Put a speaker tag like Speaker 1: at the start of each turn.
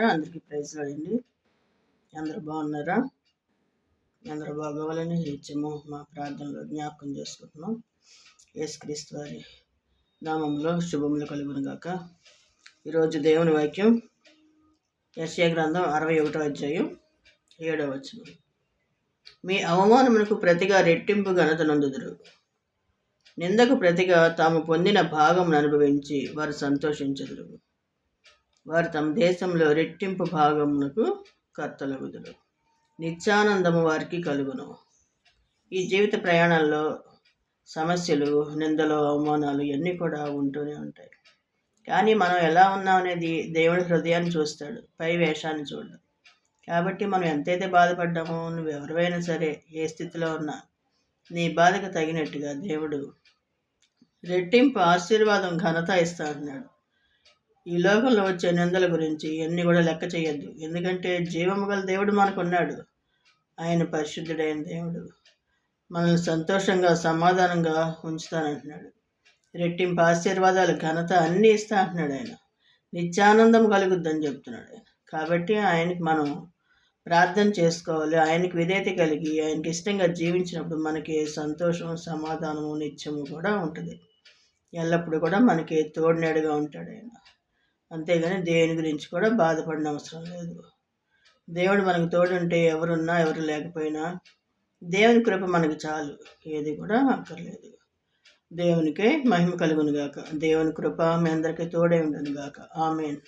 Speaker 1: అందరికీ praise lord. అందరూ బాగున్నారా? అందరూ బాగోవాలని నిత్యము మా ప్రార్థనలో జ్ఞాపకం చేసుకుంటున్నాం. యేసుక్రీస్తు వారి నామంలో శుభములు కలుగును గాక. ఈరోజు దేవుని వాక్యం యెషయా గ్రంథం 61వ అధ్యాయం 7వ వచనం. మీ అవమానమునకు ప్రతిగా రెట్టింపు ఘనత నొందుదురు. నిందకు ప్రతిగా తాము పొందిన భాగమును అనుభవించి వారు సంతోషించుదురు. వారు తమ దేశంలో రెట్టింపు భాగమునకు కర్తలగుదురు. నిత్యానందము వారికి కలుగును. ఈ జీవిత ప్రయాణంలో సమస్యలు, నిందలు, అవమానాలు ఇవన్నీ కూడా ఉంటూనే ఉంటాయి. కానీ మనం ఎలా ఉన్నాం అనేది దేవుడి హృదయాన్ని చూస్తాడు, పై వేషాన్ని చూడడు. కాబట్టి మనం ఎంతైతే బాధపడ్డామో, నువ్వు ఎవరివైనా సరే, ఏ స్థితిలో ఉన్నా నీ బాధకు తగినట్టుగా దేవుడు రెట్టింపు ఆశీర్వాదం, ఘనత ఇస్తా అంటున్నాడు. ఈ లోకంలో వచ్చే నిందల గురించి ఇవన్నీ కూడా లెక్క చేయొద్దు. ఎందుకంటే జీవము గల దేవుడు మనకున్నాడు. ఆయన పరిశుద్ధుడైన దేవుడు మనల్ని సంతోషంగా, సమాధానంగా ఉంచుతానంటున్నాడు. రెట్టింపు ఆశీర్వాదాలు, ఘనత అన్నీ ఇస్తా అంటున్నాడు. ఆయన నిత్యానందం కలుగుద్దని చెప్తున్నాడు ఆయన. కాబట్టి ఆయనకి మనం ప్రార్థన చేసుకోవాలి. ఆయనకి విధేయత కలిగి ఆయనకి ఇష్టంగా జీవించినప్పుడు మనకి సంతోషం, సమాధానము, నిత్యము కూడా ఉంటుంది. ఎల్లప్పుడూ కూడా మనకి తోడునేడుగా ఉంటాడు ఆయన. అంతేగాని దేవుని గురించి కూడా బాధపడిన అవసరం లేదు. దేవుడు మనకు తోడుంటే ఎవరున్నా ఎవరు లేకపోయినా దేవుని కృప మనకు చాలు, ఏది కూడా అక్కర్లేదు. దేవునికే మహిమ కలుగును గాక. దేవుని కృప మీ అందరికీ తోడే ఉండును గాక. ఆమేన్.